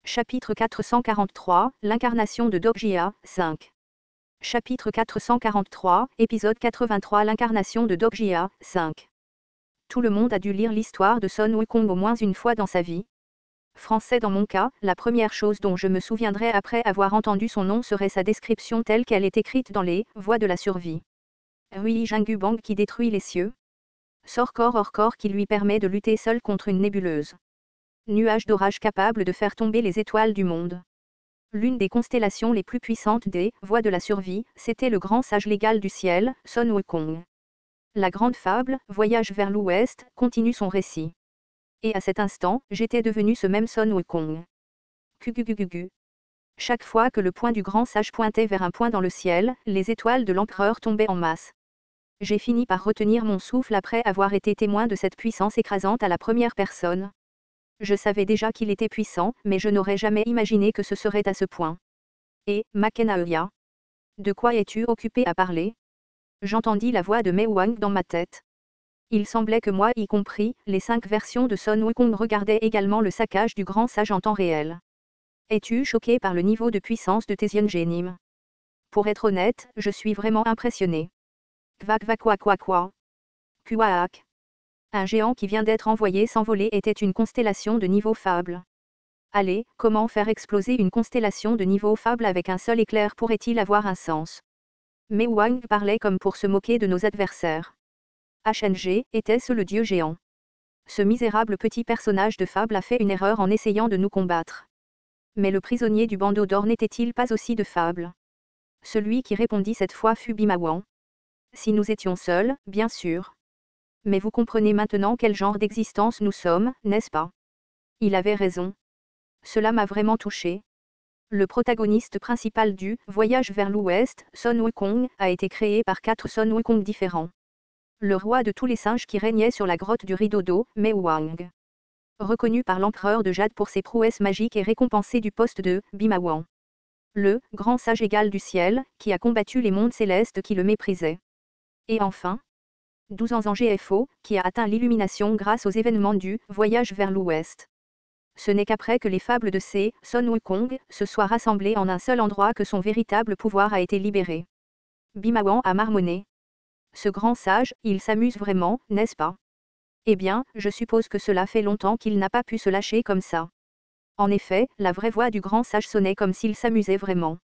Chapitre 443, l'incarnation de Dobjia, 5. Chapitre 443, épisode 83. L'incarnation de Dobjia, 5. Tout le monde a dû lire l'histoire de Sun Wukong au moins une fois dans sa vie. Français dans mon cas, la première chose dont je me souviendrai après avoir entendu son nom serait sa description telle qu'elle est écrite dans les « Voies de la survie ». Rui Jingubang qui détruit les cieux. Sort corps hors corps qui lui permet de lutter seul contre une nébuleuse. Nuage d'orage capable de faire tomber les étoiles du monde. L'une des constellations les plus puissantes des Voies de la survie, c'était le grand sage légal du ciel, Sun Wukong. La grande fable, Voyage vers l'Ouest, continue son récit. Et à cet instant, j'étais devenu ce même Sun Wukong. Gugugugugu. Chaque fois que le point du grand sage pointait vers un point dans le ciel, les étoiles de l'empereur tombaient en masse. J'ai fini par retenir mon souffle après avoir été témoin de cette puissance écrasante à la première personne. Je savais déjà qu'il était puissant, mais je n'aurais jamais imaginé que ce serait à ce point. Et, Makenaoya, de quoi es-tu occupé à parler? J'entendis la voix de Mei Wang dans ma tête. Il semblait que moi y compris, les 5 versions de Sun Wukong regardaient également le saccage du grand sage en temps réel. Es-tu choqué par le niveau de puissance de tes Yungenim? Pour être honnête, je suis vraiment impressionné. Quoi. Kuaak. Un géant qui vient d'être envoyé s'envoler était une constellation de niveau fable. Allez, comment faire exploser une constellation de niveau fable avec un seul éclair pourrait-il avoir un sens? Mei Wang parlait comme pour se moquer de nos adversaires. HNG, était-ce le dieu géant? Ce misérable petit personnage de fable a fait une erreur en essayant de nous combattre. Mais le prisonnier du bandeau d'or n'était-il pas aussi de fable? Celui qui répondit cette fois fut Bimawan. Si nous étions seuls, bien sûr. Mais vous comprenez maintenant quel genre d'existence nous sommes, n'est-ce pas? Il avait raison. Cela m'a vraiment touché. Le protagoniste principal du « Voyage vers l'Ouest », Sun Wukong, a été créé par 4 Sun Wukong différents. Le roi de tous les singes qui régnait sur la grotte du rideau d'eau, Mei Wang. Reconnu par l'empereur de Jade pour ses prouesses magiques et récompensé du poste de Bimawan. Le « grand sage égal du ciel », qui a combattu les mondes célestes qui le méprisaient. Et enfin, 12 ans en GFO, qui a atteint l'illumination grâce aux événements du « Voyage vers l'Ouest ». Ce n'est qu'après que les fables de ces Sun Wukong se soient rassemblées en un seul endroit que son véritable pouvoir a été libéré. Bimawan a marmonné. Ce grand sage, il s'amuse vraiment, n'est-ce pas? Eh bien, je suppose que cela fait longtemps qu'il n'a pas pu se lâcher comme ça. En effet, la vraie voix du grand sage sonnait comme s'il s'amusait vraiment.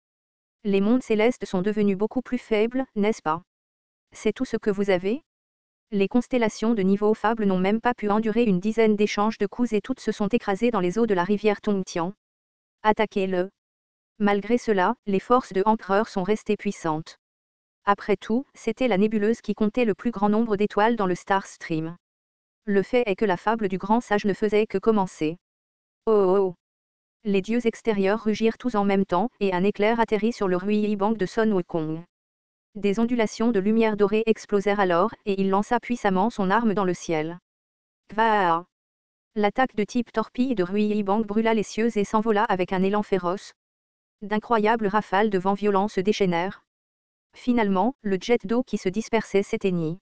Les mondes célestes sont devenus beaucoup plus faibles, n'est-ce pas? C'est tout ce que vous avez? Les constellations de niveau fable n'ont même pas pu endurer une dizaine d'échanges de coups et toutes se sont écrasées dans les eaux de la rivière Tongtian. Attaquez-le. Malgré cela, les forces de Empereur sont restées puissantes. Après tout, c'était la nébuleuse qui comptait le plus grand nombre d'étoiles dans le Star Stream. Le fait est que la fable du grand sage ne faisait que commencer. Oh. Les dieux extérieurs rugirent tous en même temps, et un éclair atterrit sur le Rui Bang de Sun Wukong. Des ondulations de lumière dorée explosèrent alors, et il lança puissamment son arme dans le ciel. Vaa! L'attaque de type torpille de Rui Bang brûla les cieux et s'envola avec un élan féroce. D'incroyables rafales de vent violents se déchaînèrent. Finalement, le jet d'eau qui se dispersait s'éteignit.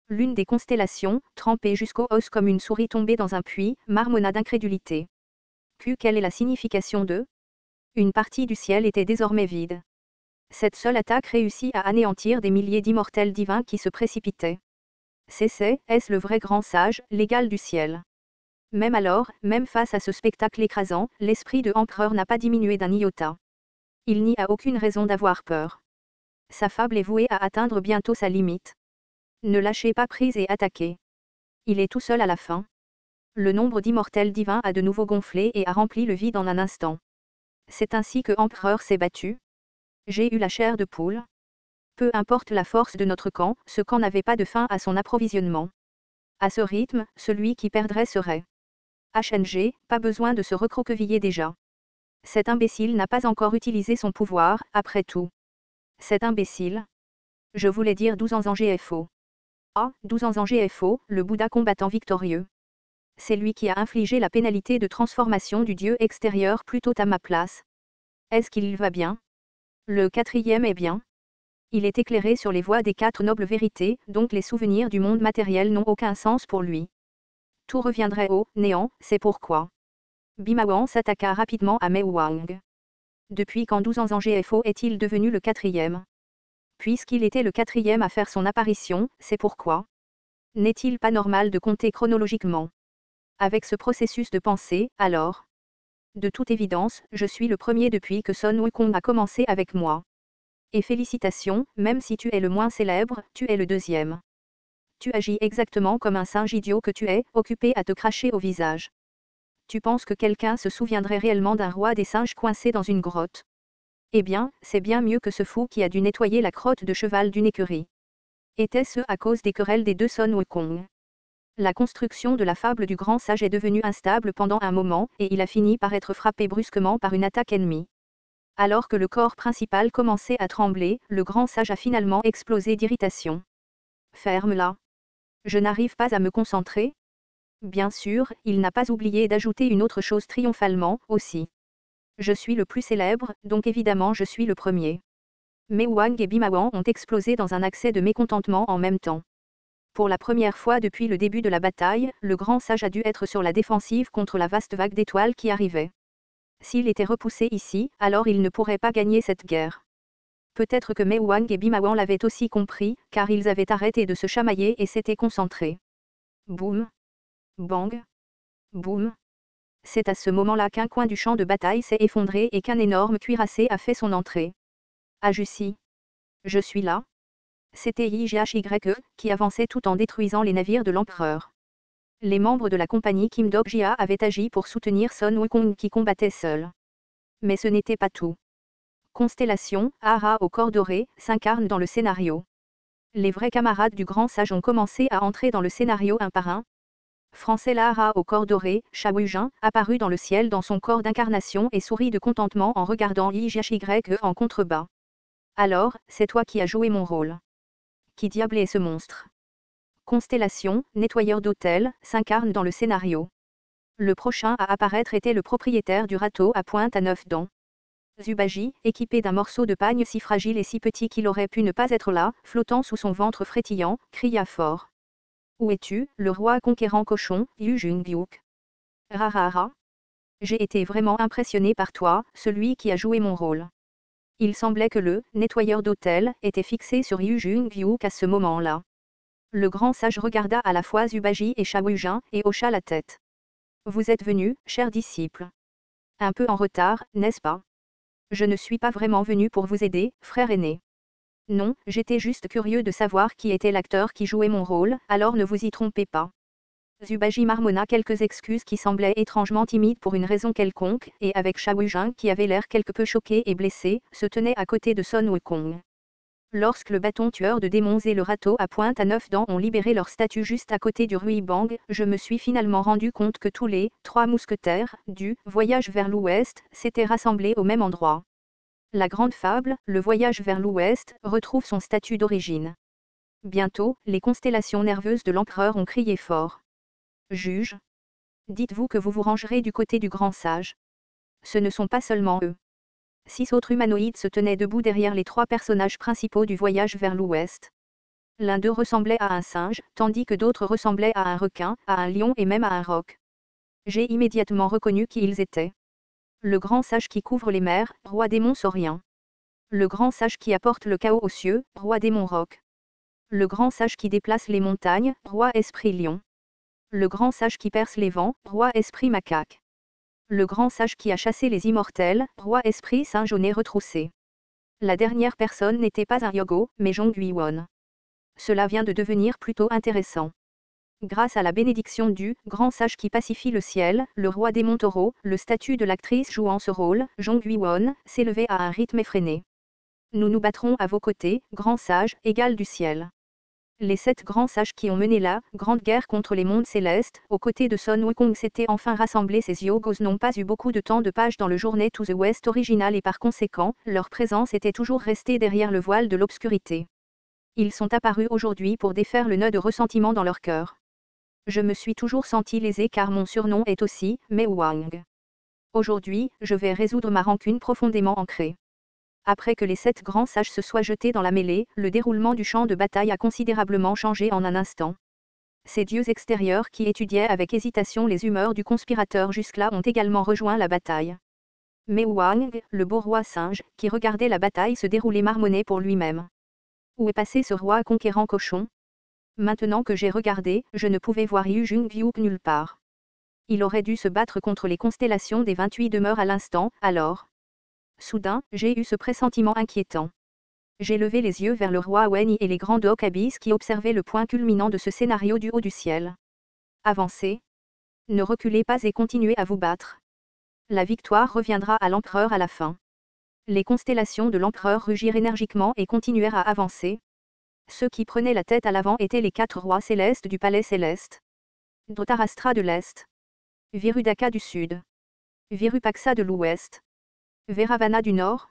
L'une des constellations, trempée jusqu'aux os comme une souris tombée dans un puits, marmonna d'incrédulité. Quelle est la signification de? Une partie du ciel était désormais vide. Cette seule attaque réussit à anéantir des milliers d'immortels divins qui se précipitaient. Est-ce le vrai grand sage, l'égal du ciel? Même alors, même face à ce spectacle écrasant, l'esprit de Empereur n'a pas diminué d'un iota. Il n'y a aucune raison d'avoir peur. Sa fable est vouée à atteindre bientôt sa limite. Ne lâchez pas prise et attaquez. Il est tout seul à la fin. Le nombre d'immortels divins a de nouveau gonflé et a rempli le vide en un instant. C'est ainsi que Empereur s'est battu. J'ai eu la chair de poule. Peu importe la force de notre camp, ce camp n'avait pas de fin à son approvisionnement. À ce rythme, celui qui perdrait serait. HNG, pas besoin de se recroqueviller déjà. Cet imbécile n'a pas encore utilisé son pouvoir, après tout. Cet imbécile. Je voulais dire 12 ans en GFO. Ah, 12 ans en GFO, le Bouddha combattant victorieux. C'est lui qui a infligé la pénalité de transformation du dieu extérieur plutôt à ma place. Est-ce qu'il va bien? Le 4e est bien. Il est éclairé sur les voies des 4 nobles vérités, donc les souvenirs du monde matériel n'ont aucun sens pour lui. Tout reviendrait au néant, c'est pourquoi. Bimawan s'attaqua rapidement à Mei Wang. Depuis quand 12 ans en GFO est-il devenu le quatrième? Puisqu'il était le quatrième à faire son apparition, c'est pourquoi. N'est-il pas normal de compter chronologiquement? Avec ce processus de pensée, alors. De toute évidence, je suis le premier depuis que Sun Wukong a commencé avec moi. Et félicitations, même si tu es le moins célèbre, tu es le deuxième. Tu agis exactement comme un singe idiot que tu es, occupé à te cracher au visage. Tu penses que quelqu'un se souviendrait réellement d'un roi des singes coincé dans une grotte? Eh bien, c'est bien mieux que ce fou qui a dû nettoyer la crotte de cheval d'une écurie. Était-ce à cause des querelles des deux Sun Wukong? La construction de la fable du grand sage est devenue instable pendant un moment, et il a fini par être frappé brusquement par une attaque ennemie. Alors que le corps principal commençait à trembler, le grand sage a finalement explosé d'irritation. Ferme-la. Je n'arrive pas à me concentrer. Bien sûr, il n'a pas oublié d'ajouter une autre chose triomphalement, aussi. Je suis le plus célèbre, donc évidemment je suis le premier. Mei Wang et Bimawan ont explosé dans un accès de mécontentement en même temps. Pour la première fois depuis le début de la bataille, le grand sage a dû être sur la défensive contre la vaste vague d'étoiles qui arrivait. S'il était repoussé ici, alors il ne pourrait pas gagner cette guerre. Peut-être que Mei Wang et Bimawan l'avaient aussi compris, car ils avaient arrêté de se chamailler et s'étaient concentrés. Boum. Bang. Boum. C'est à ce moment-là qu'un coin du champ de bataille s'est effondré et qu'un énorme cuirassé a fait son entrée. Ah Jussi. Je suis là. C'était YHYE, qui avançait tout en détruisant les navires de l'empereur. Les membres de la compagnie Kim Dok-jia avaient agi pour soutenir Sun Wukong qui combattait seul. Mais ce n'était pas tout. Constellation, Hara au corps doré, s'incarne dans le scénario. Les vrais camarades du grand sage ont commencé à entrer dans le scénario un par un. Français Lahara au corps doré, Shawujin, apparut dans le ciel dans son corps d'incarnation et sourit de contentement en regardant YHYE en contrebas. Alors, c'est toi qui as joué mon rôle. Qui diable est ce monstre? Constellation, nettoyeur d'hôtel, s'incarne dans le scénario. Le prochain à apparaître était le propriétaire du râteau à pointe à 9 dents. Zubaji, équipé d'un morceau de pagne si fragile et si petit qu'il aurait pu ne pas être là, flottant sous son ventre frétillant, cria fort. Où es-tu, le roi conquérant cochon, Yu Jung-byuk? Rarara. J'ai été vraiment impressionné par toi, celui qui a joué mon rôle. Il semblait que le nettoyeur d'hôtel était fixé sur Yu Jung-byuk à ce moment-là. Le grand sage regarda à la fois Zubaji et Shawujin et hocha la tête. Vous êtes venu, cher disciple. Un peu en retard, n'est-ce pas? Je ne suis pas vraiment venu pour vous aider, frère aîné. Non, j'étais juste curieux de savoir qui était l'acteur qui jouait mon rôle, alors ne vous y trompez pas. Zubaji marmonna quelques excuses qui semblaient étrangement timides pour une raison quelconque, et avec Shawujin qui avait l'air quelque peu choqué et blessé, se tenait à côté de Sun Wukong. Lorsque le bâton tueur de démons et le râteau à pointe à 9 dents ont libéré leur statue juste à côté du Ruibang, je me suis finalement rendu compte que tous les 3 mousquetaires du voyage vers l'ouest s'étaient rassemblés au même endroit. La grande fable, le voyage vers l'ouest, retrouve son statut d'origine. Bientôt, les constellations nerveuses de l'empereur ont crié fort. Juge. Dites-vous que vous vous rangerez du côté du grand sage. Ce ne sont pas seulement eux. 6 autres humanoïdes se tenaient debout derrière les 3 personnages principaux du voyage vers l'ouest. L'un d'eux ressemblait à un singe, tandis que d'autres ressemblaient à un requin, à un lion et même à un roc. J'ai immédiatement reconnu qui ils étaient. Le grand sage qui couvre les mers, roi démon saurien. Le grand sage qui apporte le chaos aux cieux, roi démon roc. Le grand sage qui déplace les montagnes, roi esprit lion. Le grand sage qui perce les vents, roi esprit macaque. Le grand sage qui a chassé les immortels, roi esprit singe au nez retroussé. La dernière personne n'était pas un Yogo, mais Zhong Yuan. Cela vient de devenir plutôt intéressant. Grâce à la bénédiction du grand sage qui pacifie le ciel, le roi démon taureau, le statut de l'actrice jouant ce rôle, Zhong Yuan, s'élevait à un rythme effréné. Nous nous battrons à vos côtés, grand sage, égal du ciel. Les 7 grands sages qui ont mené la grande guerre contre les mondes célestes, aux côtés de Sun Wukong s'étaient enfin rassemblés. Ces Yogos n'ont pas eu beaucoup de temps de page dans le Journey to the West original et par conséquent, leur présence était toujours restée derrière le voile de l'obscurité. Ils sont apparus aujourd'hui pour défaire le nœud de ressentiment dans leur cœur. Je me suis toujours senti lésé car mon surnom est aussi Mei Wang. Aujourd'hui, je vais résoudre ma rancune profondément ancrée. Après que les 7 grands sages se soient jetés dans la mêlée, le déroulement du champ de bataille a considérablement changé en un instant. Ces dieux extérieurs qui étudiaient avec hésitation les humeurs du conspirateur jusque-là ont également rejoint la bataille. Mais Wang, le beau roi singe, qui regardait la bataille se dérouler marmonnait pour lui-même. Où est passé ce roi conquérant cochon? Maintenant que j'ai regardé, je ne pouvais voir Yu Jung-Viuk nulle part. Il aurait dû se battre contre les constellations des 28 demeures à l'instant, alors. Soudain, j'ai eu ce pressentiment inquiétant. J'ai levé les yeux vers le roi Wen et les grands Doc Abyss qui observaient le point culminant de ce scénario du haut du ciel. Avancez. Ne reculez pas et continuez à vous battre. La victoire reviendra à l'empereur à la fin. Les constellations de l'empereur rugirent énergiquement et continuèrent à avancer. Ceux qui prenaient la tête à l'avant étaient les 4 rois célestes du palais céleste. Dhritarashtra de l'Est. Virudaka du Sud. Virupaksha de l'Ouest. Veravana du Nord.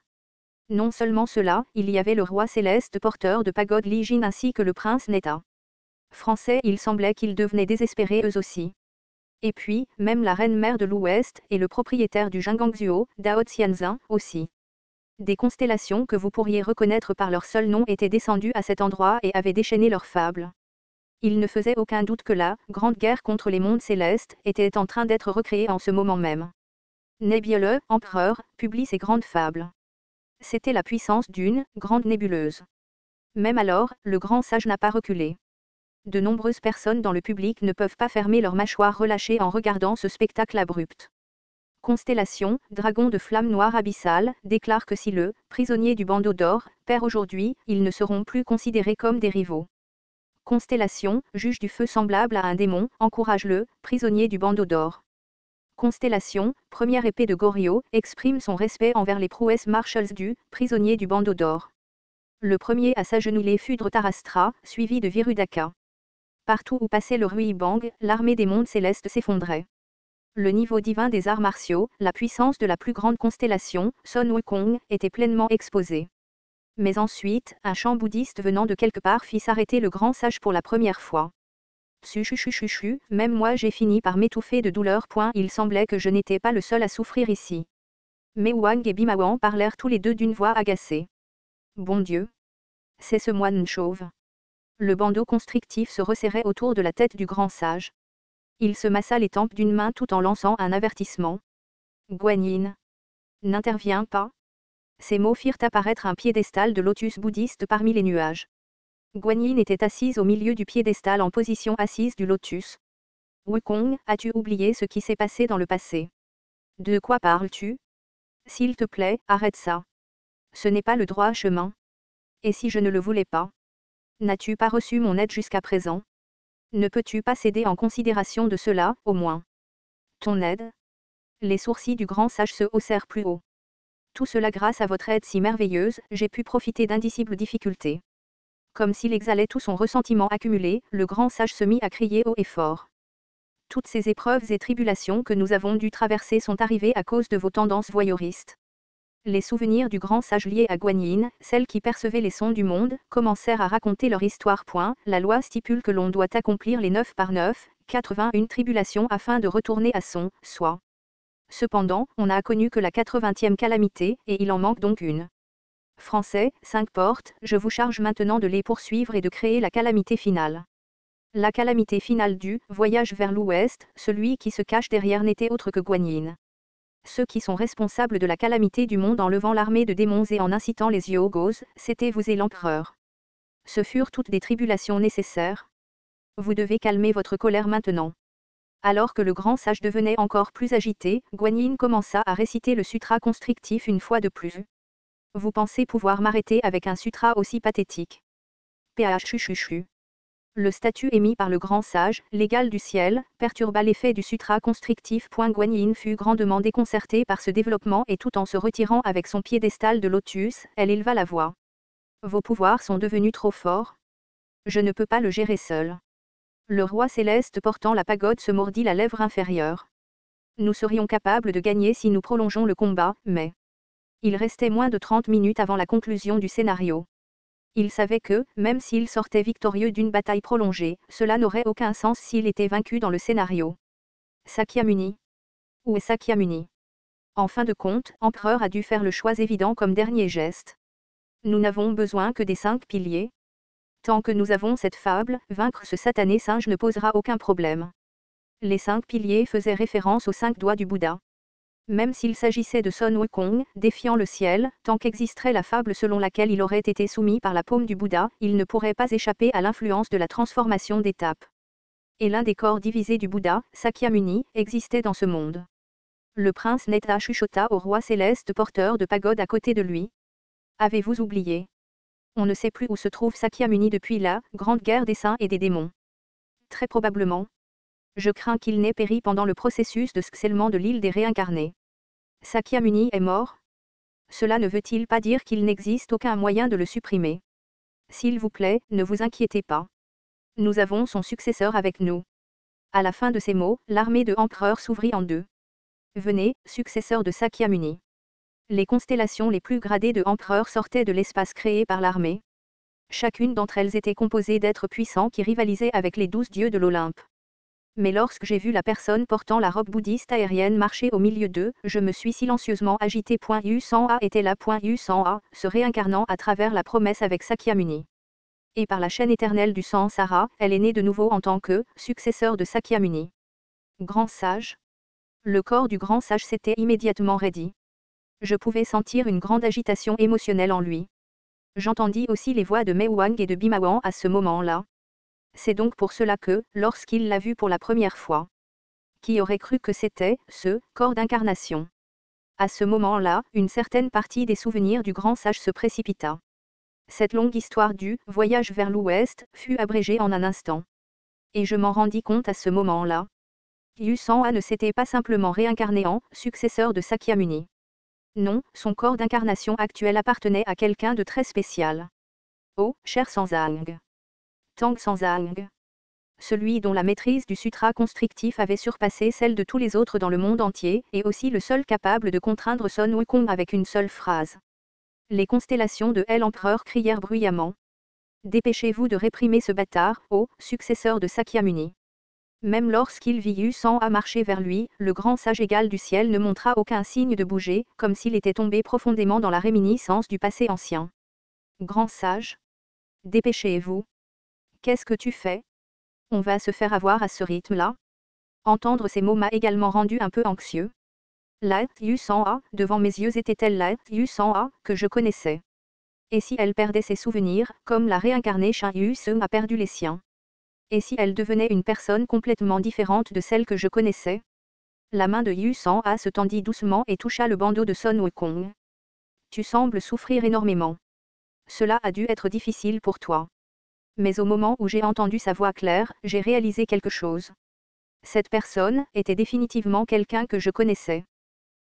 Non seulement cela, il y avait le roi céleste porteur de pagode Li Jin ainsi que le prince Neta. Français, il semblait qu'ils devenaient désespérés eux aussi. Et puis, même la reine-mère de l'Ouest et le propriétaire du Jingangzuo, Dao Xianzin, aussi. Des constellations que vous pourriez reconnaître par leur seul nom étaient descendues à cet endroit et avaient déchaîné leurs fables. Il ne faisait aucun doute que la grande guerre contre les mondes célestes était en train d'être recréée en ce moment même. Nebbiolo, empereur, publie ses grandes fables. C'était la puissance d'une grande nébuleuse. Même alors, le grand sage n'a pas reculé. De nombreuses personnes dans le public ne peuvent pas fermer leurs mâchoires relâchées en regardant ce spectacle abrupt. Constellation, dragon de flamme noire abyssale, déclare que si le prisonnier du bandeau d'or perd aujourd'hui, ils ne seront plus considérés comme des rivaux. Constellation, juge du feu semblable à un démon, encourage le prisonnier du bandeau d'or. Constellation, première épée de Goryo, exprime son respect envers les prouesses martiales du prisonnier du bandeau d'or. Le premier à s'agenouiller fut Dhritarashtra, suivi de Virudaka. Partout où passait le Ruibang, l'armée des mondes célestes s'effondrait. Le niveau divin des arts martiaux, la puissance de la plus grande constellation, Sun Wukong, était pleinement exposé. Mais ensuite, un chant bouddhiste venant de quelque part fit s'arrêter le grand sage pour la première fois. Chuchuchuchuchu, même moi j'ai fini par m'étouffer de douleur. Il semblait que je n'étais pas le seul à souffrir ici. Mais Wang et Bimawan parlèrent tous les deux d'une voix agacée. Bon Dieu! C'est ce moine chauve. Le bandeau constrictif se resserrait autour de la tête du grand sage. Il se massa les tempes d'une main tout en lançant un avertissement. Guanyin. N'interviens pas. Ces mots firent apparaître un piédestal de lotus bouddhiste parmi les nuages. Guanyin était assise au milieu du piédestal en position assise du lotus. Wukong, as-tu oublié ce qui s'est passé dans le passé? De quoi parles-tu? S'il te plaît, arrête ça. Ce n'est pas le droit chemin. Et si je ne le voulais pas? N'as-tu pas reçu mon aide jusqu'à présent? Ne peux-tu pas céder en considération de cela, au moins? Ton aide? Les sourcils du grand sage se haussèrent plus haut. Tout cela grâce à votre aide si merveilleuse, j'ai pu profiter d'indicibles difficultés. Comme s'il exhalait tout son ressentiment accumulé, le grand sage se mit à crier haut et fort. Toutes ces épreuves et tribulations que nous avons dû traverser sont arrivées à cause de vos tendances voyeuristes. Les souvenirs du grand sage liés à Guanyin, celle qui percevait les sons du monde, commencèrent à raconter leur histoire. La loi stipule que l'on doit accomplir les 9 par 9, 81 tribulations afin de retourner à son soi. Cependant, on n'a connu que la 80e calamité, et il en manque donc une. Français, 5 portes, je vous charge maintenant de les poursuivre et de créer la calamité finale. La calamité finale du voyage vers l'ouest, celui qui se cache derrière n'était autre que Guanyin. Ceux qui sont responsables de la calamité du monde en levant l'armée de démons et en incitant les Yogos, c'était vous et l'empereur. Ce furent toutes des tribulations nécessaires. Vous devez calmer votre colère maintenant. Alors que le grand sage devenait encore plus agité, Guanyin commença à réciter le sutra constrictif une fois de plus. Vous pensez pouvoir m'arrêter avec un sutra aussi pathétique? Chuchuchu. Le statut émis par le grand sage, l'égal du ciel, perturba l'effet du sutra constrictif. Guanyin fut grandement déconcertée par ce développement et tout en se retirant avec son piédestal de lotus, elle éleva la voix. Vos pouvoirs sont devenus trop forts. Je ne peux pas le gérer seul. Le roi céleste portant la pagode se mordit la lèvre inférieure. Nous serions capables de gagner si nous prolongeons le combat, mais... Il restait moins de 30 minutes avant la conclusion du scénario. Il savait que, même s'il sortait victorieux d'une bataille prolongée, cela n'aurait aucun sens s'il était vaincu dans le scénario. Sakyamuni. Où est Sakyamuni? En fin de compte, Empereur a dû faire le choix évident comme dernier geste. Nous n'avons besoin que des 5 piliers. Tant que nous avons cette fable, vaincre ce satané singe ne posera aucun problème. Les 5 piliers faisaient référence aux 5 doigts du Bouddha. Même s'il s'agissait de Sun Wukong, défiant le ciel, tant qu'existerait la fable selon laquelle il aurait été soumis par la paume du Bouddha, il ne pourrait pas échapper à l'influence de la transformation d'étape. Et l'un des corps divisés du Bouddha, Sakyamuni, existait dans ce monde. Le prince Netta chuchota au roi céleste porteur de pagode à côté de lui. Avez-vous oublié? On ne sait plus où se trouve Sakyamuni depuis la grande guerre des saints et des démons. Très probablement. Je crains qu'il n'ait péri pendant le processus de scellement de l'île des réincarnés. Sakyamuni est mort? Cela ne veut-il pas dire qu'il n'existe aucun moyen de le supprimer? S'il vous plaît, ne vous inquiétez pas. Nous avons son successeur avec nous. À la fin de ces mots, l'armée de empereurs s'ouvrit en deux. Venez, successeur de Sakyamuni. Les constellations les plus gradées de empereurs sortaient de l'espace créé par l'armée. Chacune d'entre elles était composée d'êtres puissants qui rivalisaient avec les 12 dieux de l'Olympe. Mais lorsque j'ai vu la personne portant la robe bouddhiste aérienne marcher au milieu d'eux, je me suis silencieusement agité. U100A était là. U100A, se réincarnant à travers la promesse avec Sakyamuni. Et par la chaîne éternelle du sang Sara, elle est née de nouveau en tant que successeur de Sakyamuni. Grand sage. Le corps du grand sage s'était immédiatement raidi. Je pouvais sentir une grande agitation émotionnelle en lui. J'entendis aussi les voix de Mei Wang et de Bimawan à ce moment-là. C'est donc pour cela que, lorsqu'il l'a vu pour la première fois, qui aurait cru que c'était ce corps d'incarnation? À ce moment-là, une certaine partie des souvenirs du grand sage se précipita. Cette longue histoire du voyage vers l'ouest fut abrégée en un instant. Et je m'en rendis compte à ce moment-là. U100A ne s'était pas simplement réincarné en successeur de Sakyamuni. Non, son corps d'incarnation actuel appartenait à quelqu'un de très spécial. Oh, cher Sanzang. Tang Sanzang. Celui dont la maîtrise du sutra constrictif avait surpassé celle de tous les autres dans le monde entier, et aussi le seul capable de contraindre Sun Wukong avec une seule phrase. Les constellations de l'empereur crièrent bruyamment. Dépêchez-vous de réprimer ce bâtard, ô successeur de Sakyamuni. Même lorsqu'il vit U100A marcher vers lui, le grand sage égal du ciel ne montra aucun signe de bouger, comme s'il était tombé profondément dans la réminiscence du passé ancien. Grand sage. Dépêchez-vous. Qu'est-ce que tu fais? On va se faire avoir à ce rythme-là? Entendre ces mots m'a également rendu un peu anxieux. La U100A, devant mes yeux, était-elle la U100A que je connaissais? Et si elle perdait ses souvenirs, comme la réincarnée Shin U-seung a perdu les siens? Et si elle devenait une personne complètement différente de celle que je connaissais? La main de U100A se tendit doucement et toucha le bandeau de Sun Wukong. Tu sembles souffrir énormément. Cela a dû être difficile pour toi. Mais au moment où j'ai entendu sa voix claire, j'ai réalisé quelque chose. Cette personne était définitivement quelqu'un que je connaissais.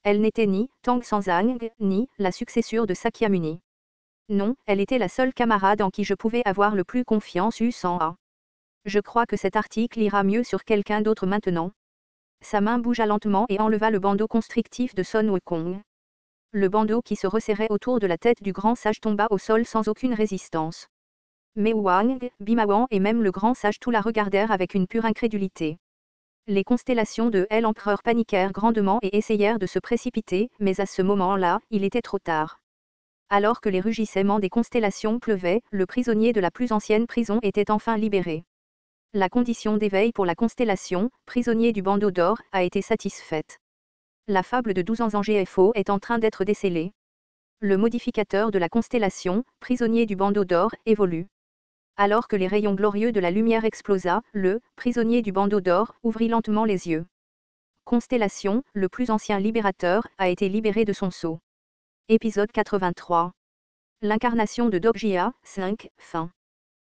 Elle n'était ni Tang Sanzang, ni la successure de Sakyamuni. Non, elle était la seule camarade en qui je pouvais avoir le plus confiance. U100A. Je crois que cet article ira mieux sur quelqu'un d'autre maintenant. Sa main bougea lentement et enleva le bandeau constrictif de Sun Wukong. Le bandeau qui se resserrait autour de la tête du grand sage tomba au sol sans aucune résistance. Mei Wang, Bimawan et même le grand sage tout la regardèrent avec une pure incrédulité. Les constellations de l'empereur paniquèrent grandement et essayèrent de se précipiter, mais à ce moment-là, il était trop tard. Alors que les rugissements des constellations pleuvaient, le prisonnier de la plus ancienne prison était enfin libéré. La condition d'éveil pour la constellation, prisonnier du bandeau d'or, a été satisfaite. La fable de 12 ans en GFO est en train d'être décelée. Le modificateur de la constellation, prisonnier du bandeau d'or, évolue. Alors que les rayons glorieux de la lumière explosa, le prisonnier du bandeau d'or ouvrit lentement les yeux. Constellation, le plus ancien libérateur, a été libéré de son sceau. Épisode 83. L'incarnation de Dogjia, 5, fin.